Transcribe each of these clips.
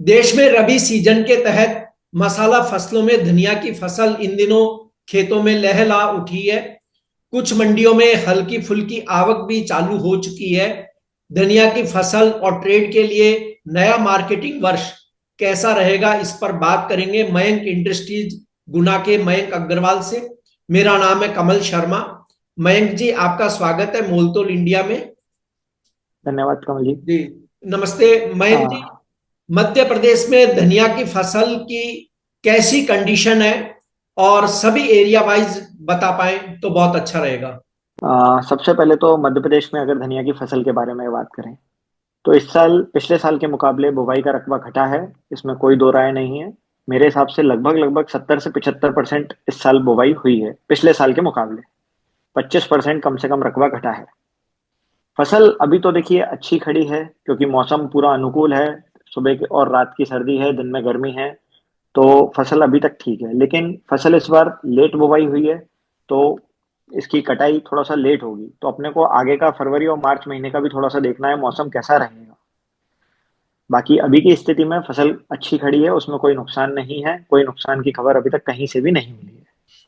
देश में रबी सीजन के तहत मसाला फसलों में धनिया की फसल इन दिनों खेतों में लहला उठी है। कुछ मंडियों में हल्की फुल्की आवक भी चालू हो चुकी है। धनिया की फसल और ट्रेड के लिए नया मार्केटिंग वर्ष कैसा रहेगा, इस पर बात करेंगे मयंक इंडस्ट्रीज गुना के मयंक अग्रवाल से। मेरा नाम है कमल शर्मा। मयंक जी, आपका स्वागत है मोलतोल इंडिया में। धन्यवाद कमल जी। जी, नमस्ते मयंक जी। आ, मध्य प्रदेश में धनिया की फसल की कैसी कंडीशन है, और सभी एरिया वाइज बता पाएं तो बहुत अच्छा रहेगा। सबसे पहले तो मध्य प्रदेश में अगर धनिया की फसल के बारे में बात करें तो इस साल पिछले साल के मुकाबले बुवाई का रकबा घटा है। इसमें कोई दो राय नहीं है। मेरे हिसाब से लगभग लगभग 70 से 75% इस साल बुवाई हुई है पिछले साल के मुकाबले। 25% कम से कम रकबा घटा है। फसल अभी तो देखिए अच्छी खड़ी है क्योंकि मौसम पूरा अनुकूल है। सुबह की और रात की सर्दी है, दिन में गर्मी है। तो फसल अभी तक ठीक है, लेकिन फसल इस बार लेट बुवाई हुई है। तो इसकी कटाई थोड़ा सा लेट होगी, तो अपने को आगे का फरवरी और मार्च महीने का भी थोड़ा सा देखना है मौसम कैसा रहेगा। बाकी अभी की स्थिति में फसल अच्छी खड़ी है, उसमें कोई नुकसान नहीं है। कोई नुकसान की खबर अभी तक कहीं से भी नहीं मिली है।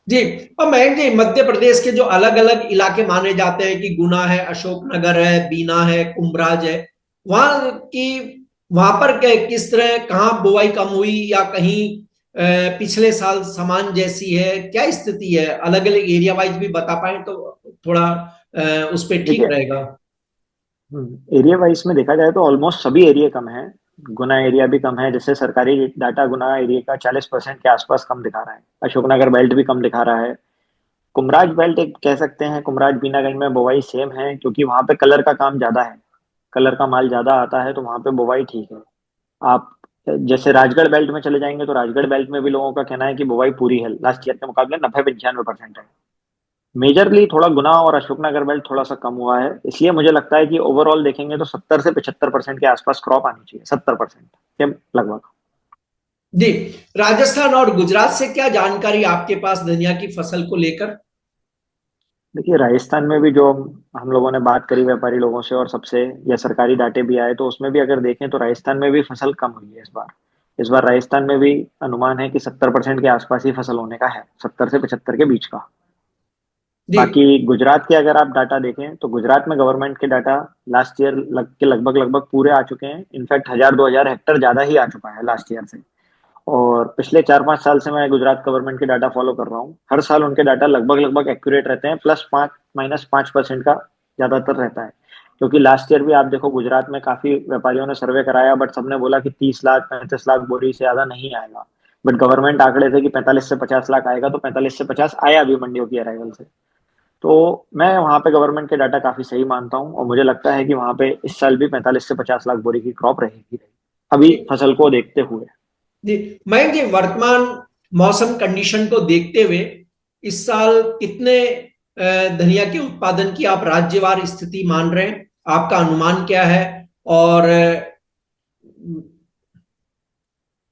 जी, और मयंक जी, मध्य प्रदेश के जो अलग अलग इलाके माने जाते हैं कि गुना है, अशोकनगर है, बीना है, कुंभराज है, वहां की वहां पर किस तरह, कहाँ बुआई कम हुई या कहीं पिछले साल समान जैसी है, क्या स्थिति है? अलग अलग एरिया वाइज भी बता पाए तो थोड़ा उस पर ठीक देखिए, रहेगा। एरिया वाइज में देखा जाए तो ऑलमोस्ट सभी एरिया कम है। गुना एरिया भी कम है, जैसे सरकारी डाटा गुना एरिया का 40% के आसपास कम दिखा रहा है। अशोकनगर बेल्ट भी कम दिखा रहा है। कुमराज बेल्ट एक कह सकते हैं, कुमराज बीनागंज में बुवाई सेम है क्योंकि वहां पे कलर का काम ज्यादा है। कलर का माल ज्यादा आता है, तो वहां पे बुवाई ठीक है। आप जैसे राजगढ़ बेल्ट में चले जाएंगे तो राजगढ़ बेल्ट में भी लोगों का कहना है कि बुवाई पूरी है, लास्ट ईयर के मुकाबले 90 95% है। मेजरली थोड़ा गुना और अशोकनगर बेल्ट थोड़ा सा कम हुआ है, इसलिए मुझे लगता है कि ओवरऑल देखेंगे तो 70 से 75% के आसपास क्रॉप आनी चाहिए, 70% के लगभग। जी, राजस्थान और गुजरात से क्या जानकारी आपके पास धनिया की फसल को लेकर? देखिए, राजस्थान में भी जो हम लोगों ने बात करी व्यापारी लोगों से और सबसे, या सरकारी डाटे भी आए, तो उसमें भी अगर देखें तो राजस्थान में भी फसल कम हुई है इस बार। इस बार राजस्थान में भी अनुमान है कि 70% के आसपास ही फसल होने का है, 70 से 75 के बीच का। जी बाकी गुजरात के अगर आप डाटा देखें तो गुजरात में गवर्नमेंट के डाटा लास्ट ईयर के लगभग लगभग पूरे आ चुके हैं। इनफैक्ट 1000 2000 हेक्टर ज्यादा ही आ चुका है लास्ट ईयर से। और पिछले 4 5 साल से मैं गुजरात गवर्नमेंट के डाटा फॉलो कर रहा हूँ। हर साल उनके डाटा लगभग लगभग एक्यूरेट रहते हैं, +5 -5% का ज्यादातर रहता है। क्योंकि लास्ट ईयर भी आप देखो, गुजरात में काफी व्यापारियों ने सर्वे कराया, बट सबने बोला कि 30 लाख 35 लाख बोरी से ज्यादा नहीं आएगा। बट गवर्नमेंट आंकड़े थे कि 45 से 50 लाख आएगा, तो 45 से 50 आया भी मंडियों की अराइवल से। तो मैं वहां पे गवर्नमेंट के डाटा काफी सही मानता हूँ, और मुझे लगता है कि वहां पे इस साल भी 45 से 50 लाख बोरी की क्रॉप रहेगी। अभी जी फसल को देखते हुए। जी, मयंक जी, वर्तमान मौसम कंडीशन को देखते हुए इस साल कितने धनिया के उत्पादन की आप राज्यवार स्थिति मान रहे हैं? आपका अनुमान क्या है? और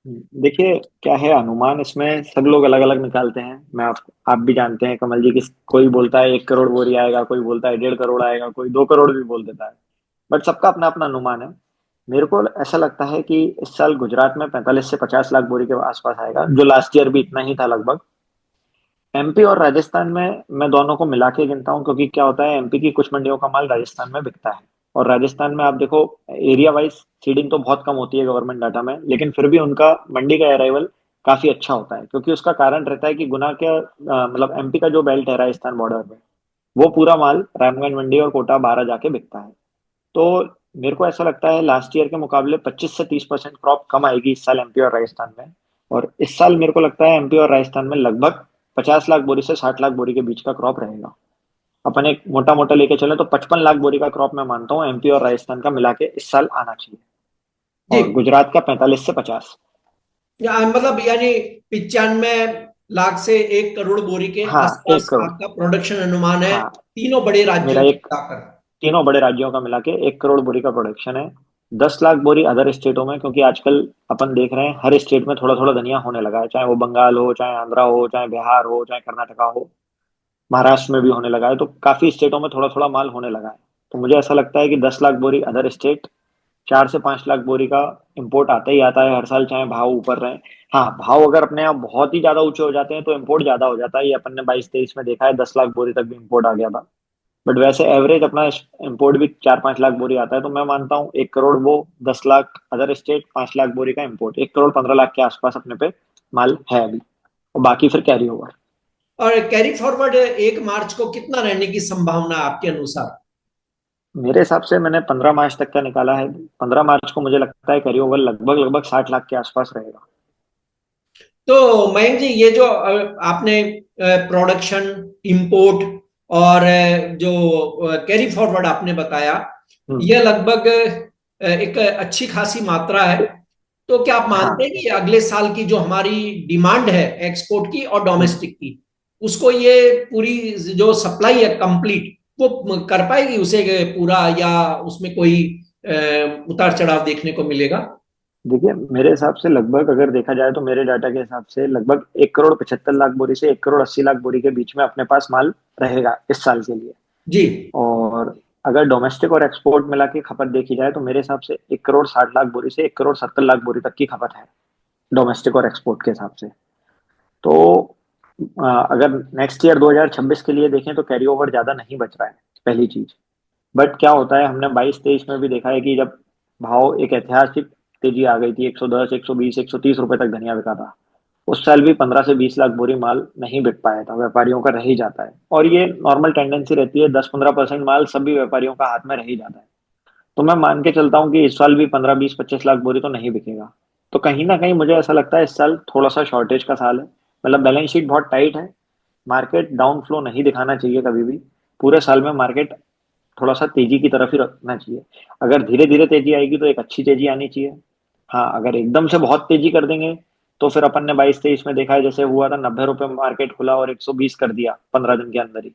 देखिए, क्या है अनुमान, इसमें सब लोग अलग अलग निकालते हैं। आप भी जानते हैं कमल जी कि कोई बोलता है 1 करोड़ बोरी आएगा, कोई बोलता है 1.5 करोड़ आएगा, कोई 2 करोड़ भी बोल देता है। बट सबका अपना अपना अनुमान है। मेरे को ऐसा लगता है कि इस साल गुजरात में 45 से 50 लाख बोरी के आसपास आएगा, जो लास्ट ईयर भी इतना ही था लगभग। एमपी और राजस्थान में मैं दोनों को मिला के गिनता हूँ, क्योंकि क्या होता है, एमपी की कुछ मंडियों का माल राजस्थान में बिकता है। और राजस्थान में आप देखो, एरिया वाइज सीडिंग तो बहुत कम होती है गवर्नमेंट डाटा में, लेकिन फिर भी उनका मंडी का अराइवल काफी अच्छा होता है। क्योंकि उसका कारण रहता है कि गुना के मतलब एमपी का जो बेल्ट है राजस्थान बॉर्डर में, वो पूरा माल रामगंज मंडी और कोटा बारह जाके बिकता है। तो मेरे को ऐसा लगता है लास्ट ईयर के मुकाबले 25 से 30% क्रॉप कम आएगी इस साल एमपी और राजस्थान में। और इस साल मेरे को लगता है एमपी और राजस्थान में लगभग 50 लाख बोरी से 60 लाख बोरी के बीच का क्रॉप रहेगा। अपन एक मोटा मोटा लेके चले तो 55 लाख बोरी का क्रॉप मैं मानता हूँ एमपी और राजस्थान का मिला के इस साल आना चाहिए। जी, और गुजरात का 45 से 50। मतलब यानी 95 लाख से 1 करोड़ बोरी के हाँ, एक आसपास करोड़ आपका प्रोडक्शन अनुमान है, हाँ, तीनों बड़े मेरा राज्यों को एक मिलाकर। तीनों बड़े राज्यों का मिला के 1 करोड़ बोरी का प्रोडक्शन है। 10 लाख बोरी अदर स्टेटों में, क्योंकि आजकल अपन देख रहे हैं हर स्टेट में थोड़ा थोड़ा धनिया होने लगा है, चाहे वो बंगाल हो, चाहे आंध्रा हो, चाहे बिहार हो, चाहे कर्नाटका हो। महाराष्ट्र में भी होने लगा है, तो काफी स्टेटों में थोड़ा थोड़ा माल होने लगा है। तो मुझे ऐसा लगता है कि 10 लाख बोरी अदर स्टेट, 4 से 5 लाख बोरी का इंपोर्ट आता ही आता है हर साल, चाहे भाव ऊपर रहे। हाँ, भाव अगर अपने आप बहुत ही ज्यादा ऊंचे हो जाते हैं तो इंपोर्ट ज्यादा हो जाता है। ये अपन ने 22-23 में देखा है, 10 लाख बोरी तक भी इंपोर्ट आ गया था। बट वैसे एवरेज अपना इंपोर्ट भी 4-5 लाख बोरी आता है। तो मैं मानता हूँ 1 करोड़ वो, 10 लाख अदर स्टेट, 5 लाख बोरी का इंपोर्ट, 1 करोड़ 15 लाख के आसपास अपने पे माल है अभी, और बाकी फिर कैरी ओवर। और कैरी फॉरवर्ड 1 मार्च को कितना रहने की संभावना है आपके अनुसार? मेरे हिसाब से मैंने 15 मार्च तक का निकाला है। 15 मार्च को मुझे लगता है कैरी ओवर लगभग लगभग 60 लाख के आसपास रहेगा। तो मयंक जी, ये जो आपने प्रोडक्शन, इंपोर्ट और जो कैरी फॉरवर्ड आपने बताया, हम्म। ये लगभग एक अच्छी खासी मात्रा है। तो क्या आप मानते हैं हाँ। कि अगले साल की जो हमारी डिमांड है एक्सपोर्ट की और हम्म। डोमेस्टिक की, उसको ये पूरी जो सप्लाई है कंप्लीट, वो कर पाएगी उसे पूरा, या उसमें कोई उतार चढ़ाव देखने को मिलेगा? देखिए, मेरे हिसाब से लगभग अगर देखा जाए तो मेरे डाटा के हिसाब से लगभग 1 करोड़ 75 लाख बोरी से 1 करोड़ 80 लाख बोरी के बीच में अपने पास माल रहेगा इस साल के लिए। जी। और अगर डोमेस्टिक और एक्सपोर्ट मिला के खपत देखी जाए तो मेरे हिसाब से 1 करोड़ 60 लाख बोरी से 1 करोड़ 70 लाख बोरी तक की खपत है, डोमेस्टिक और एक्सपोर्ट के हिसाब से। तो अगर नेक्स्ट ईयर 2026 के लिए देखें तो कैरी ओवर ज्यादा नहीं बच रहा है, पहली चीज। बट क्या होता है, हमने 22-23 में भी देखा है कि जब भाव एक ऐतिहासिक तेजी आ गई थी, 110 120 130 रुपए तक धनिया बिका था। उस साल भी 15 से 20 लाख बोरी माल नहीं बिक पाया था, व्यापारियों का रह ही जाता है। और ये नॉर्मल टेंडेंसी रहती है, 10-15% माल सभी व्यापारियों का हाथ में रह ही जाता है। तो मैं मान के चलता हूँ कि इस साल भी 15 20 25 लाख बोरी तो नहीं बिकेगा। तो कहीं ना कहीं मुझे ऐसा लगता है इस साल थोड़ा सा शॉर्टेज का साल है। मतलब बैलेंस शीट बहुत टाइट है, मार्केट डाउन फ्लो नहीं दिखाना चाहिए कभी भी। पूरे साल में मार्केट थोड़ा सा तेजी की तरफ ही रखना चाहिए। अगर धीरे धीरे तेजी आएगी तो एक अच्छी तेजी आनी चाहिए। हाँ, अगर एकदम से बहुत तेजी कर देंगे तो फिर अपन ने 22-23 में देखा है, जैसे हुआ था, 90 रुपए में मार्केट खुला और 120 कर दिया 15 दिन के अंदर ही।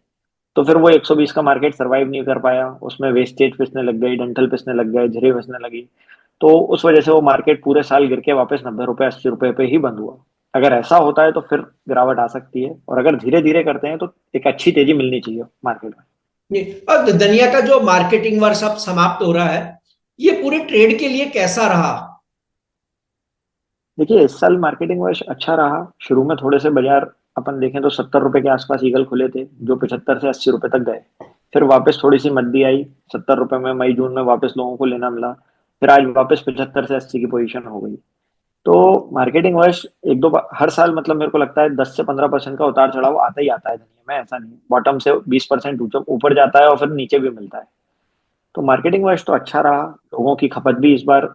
तो फिर वो 120 का मार्केट सरवाइव नहीं कर पाया, उसमें वेस्टेज पिसने लग गई, डंठल पिसने लग गए, झिरी पिसने लगी। तो उस वजह से वो मार्केट पूरे साल गिर के वापस 90 रुपए 80 रुपए पे ही बंद हुआ। अगर ऐसा होता है तो फिर गिरावट आ सकती है, और अगर धीरे धीरे करते हैं तो एक अच्छी तेजी मिलनी चाहिए मार्केट में। नहीं, अब दुनिया का जो मार्केटिंग वर्ष अब समाप्त हो रहा है, ये पूरे ट्रेड के लिए कैसा रहा? देखिए, इस साल मार्केटिंग वर्ष अच्छा रहा। शुरू में थोड़े से बाजार अपन देखें तो 70 रुपए के आसपास ईगल खुले थे, जो 75 से 80 रुपए तक गए। फिर वापस थोड़ी सी मंदी आई, 70 रुपए में मई जून में वापस लोगों को लेना मिला। फिर आज वापस 75 से 80 की पोजीशन हो गई। तो मार्केटिंग वर्ष एक दो बार हर साल, मतलब मेरे को लगता है 10 से 15% का उतार चढ़ाव आता ही आता है दुनिया में। ऐसा नहीं, बॉटम से 20% ऊपर जाता है और फिर नीचे भी मिलता है। तो मार्केटिंग वाइज तो अच्छा रहा। लोगों की खपत भी इस बार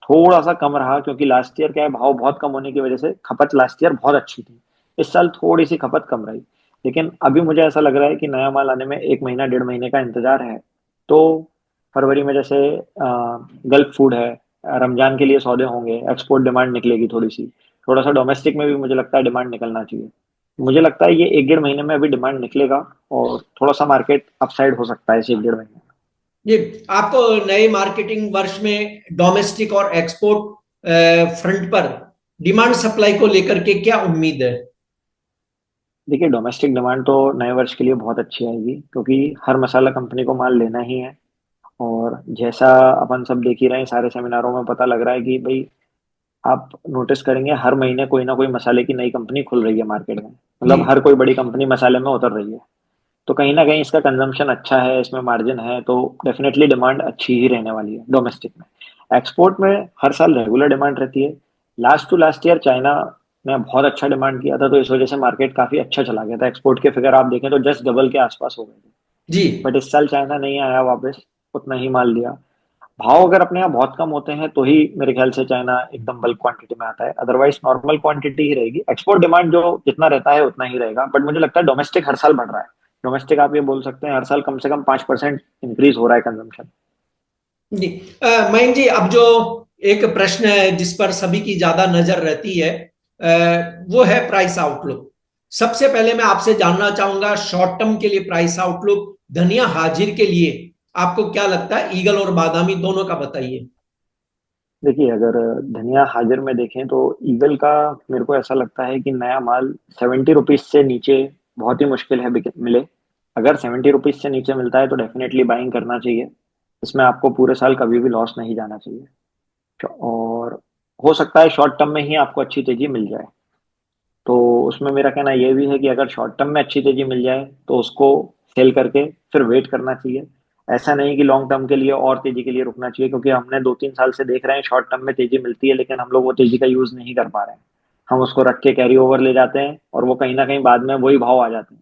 थोड़ा सा कम रहा, क्योंकि लास्ट ईयर क्या है, भाव बहुत कम होने की वजह से खपत लास्ट ईयर बहुत अच्छी थी। इस साल थोड़ी सी खपत कम रही। लेकिन अभी मुझे ऐसा लग रहा है कि नया माल आने में 1 महीना 1.5 महीने का इंतजार है। तो फरवरी में जैसे गल्फ फूड है, रमजान के लिए सौदे होंगे, एक्सपोर्ट डिमांड निकलेगी थोड़ी सी। थोड़ा सा डोमेस्टिक में भी मुझे लगता है डिमांड निकलना चाहिए। मुझे लगता है ये 1 1.5 महीने में अभी डिमांड निकलेगा, और थोड़ा सा मार्केट अपसाइड हो सकता है इस 1 1.5 महीने में। ये आपको नए मार्केटिंग वर्ष में डोमेस्टिक और एक्सपोर्ट फ्रंट पर डिमांड सप्लाई को लेकर के क्या उम्मीद है? देखिए, डोमेस्टिक डिमांड तो नए वर्ष के लिए बहुत अच्छी आएगी, क्योंकि हर मसाला कंपनी को माल लेना ही है। और जैसा अपन सब देख ही रहे हैं, सारे सेमिनारों में पता लग रहा है कि भाई, आप नोटिस करेंगे हर महीने कोई ना कोई मसाले की नई कंपनी खुल रही है मार्केट में। जी। मतलब हर कोई बड़ी कंपनी मसाले में उतर रही है। तो कहीं ना कहीं इसका कंजम्पशन अच्छा है, इसमें मार्जिन है, तो डेफिनेटली डिमांड अच्छी ही रहने वाली है डोमेस्टिक में। एक्सपोर्ट में हर साल रेगुलर डिमांड रहती है। Last to last year China ने बहुत अच्छा डिमांड किया था, तो इस वजह से मार्केट काफी अच्छा चला गया था। एक्सपोर्ट के फिगर आप देखें तो जस्ट डबल के आसपास हो गए थे। जी। बट इस साल चाइना नहीं आया वापस, उतना ही माल दिया। भाव अगर अपने यहाँ बहुत कम होते हैं तो ही मेरे ख्याल से चाइना एकदम बल्क क्वांटिटी में आता है, अदरवाइज नॉर्मल क्वांटिटी ही रहेगी। एक्सपोर्ट डिमांड जो जितना रहता है उतना ही रहेगा, बट मुझे लगता है डोमेस्टिक हर साल बढ़ रहा है। डोमेस्टिक आप ये बोल सकते हैं हर साल कम से कम 5% इंक्रीज हो रहा है कंजम्पशन। जी। मयंक जी, अब जो एक प्रश्न है जिस पर सभी की ज्यादा नजर रहती है, वो है प्राइस आउटलुक। सबसे पहले मैं आपसे जानना चाहूंगा, शॉर्ट टर्म के लिए प्राइस आउटलुक धनिया हाजिर के लिए आपको क्या लगता है? ईगल और बादामी दोनों का बताइए। देखिए, अगर धनिया हाजिर में देखें तो ईगल का मेरे को ऐसा लगता है कि नया माल 70 रुपीज से नीचे बहुत ही मुश्किल है मिले। अगर 70 रुपीज से नीचे मिलता है तो डेफिनेटली बाइंग करना चाहिए। इसमें आपको पूरे साल कभी भी लॉस नहीं जाना चाहिए। और हो सकता है शॉर्ट टर्म में ही आपको अच्छी तेजी मिल जाए। तो उसमें मेरा कहना ये भी है कि अगर शॉर्ट टर्म में अच्छी तेजी मिल जाए तो उसको सेल करके फिर वेट करना चाहिए। ऐसा नहीं कि लॉन्ग टर्म के लिए और तेजी के लिए रुकना चाहिए, क्योंकि हमने 2-3 साल से देख रहे हैं शॉर्ट टर्म में तेजी मिलती है लेकिन हम लोग वो तेजी का यूज नहीं कर पा रहे हैं। हम उसको रख के कैरी ओवर ले जाते हैं और वो कहीं ना कहीं बाद में वही भाव आ जाते हैं।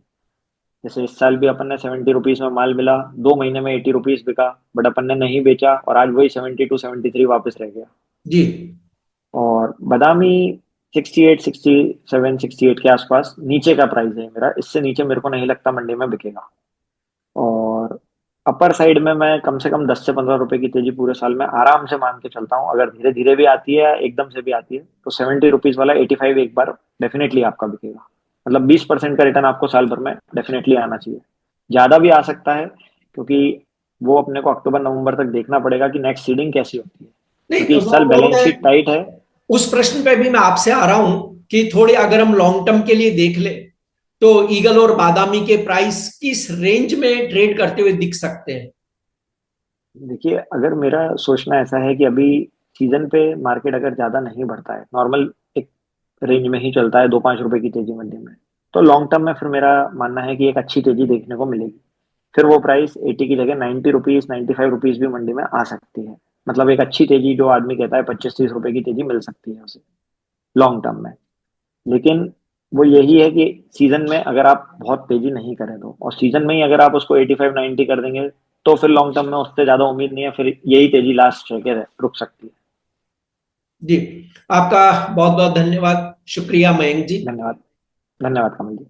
जैसे इस साल भी अपन ने 70 रुपीज में माल मिला, 2 महीने में 80 रुपीज बिका, बट अपन ने नहीं बेचा और आज वही 72-73 वापस रह गया। जी और बादामी 68, 67, 68 के आसपास नीचे का प्राइस है मेरा, इससे नीचे मेरे को नहीं लगता मंडी में बिकेगा। और अपर साइड में मैं कम से कम 10 से 15 रुपए की तेजी पूरे साल में आराम से मान के चलता हूँ। अगर धीरे धीरे भी आती है एकदम से भी आती है तो 70 रुपीज वाला 85 एक बार डेफिनेटली आपका बिकेगा। मतलब 20% का रिटर्न आपको साल भर में डेफिनेटली आना चाहिए। ज्यादा भी आ सकता है, क्योंकि वो अपने को अक्टूबर नवंबर तक देखना पड़ेगा कि नेक्स्ट सीडिंग कैसी होती है, क्योंकि नहीं, इस साल वो बैलेंस मैं शीट टाइट है। उस प्रश्न पे भी मैं आपसे आ रहा हूं कि थोड़ी अगर हम लॉन्ग टर्म के लिए देख ले तो ईगल और बादामी के प्राइस किस रेंज में ट्रेड करते हुए दिख सकते हैं? देखिए, अगर मेरा सोचना ऐसा है कि अभी सीजन पे मार्केट अगर ज्यादा नहीं बढ़ता है, नॉर्मल एक रेंज में ही चलता है 2-5 रुपए की तेजी मंडी में, तो लॉन्ग टर्म में फिर मेरा मानना है कि एक अच्छी तेजी देखने को मिलेगी। फिर वो प्राइस 80 की जगह 90 रुपीज, 95 रुपीज भी मंडी में आ सकती है। मतलब एक अच्छी तेजी जो आदमी कहता है 25-30 रुपए की तेजी मिल सकती है उसे लॉन्ग टर्म में। लेकिन वो यही है कि सीजन में अगर आप बहुत तेजी नहीं करें तो, और सीजन में ही अगर आप उसको 85-90 कर देंगे तो फिर लॉन्ग टर्म में उससे ज्यादा उम्मीद नहीं है, फिर यही तेजी लास्ट रह के रुक सकती है। जी, आपका बहुत बहुत धन्यवाद, शुक्रिया मयंक जी। धन्यवाद। धन्यवाद कमल जी।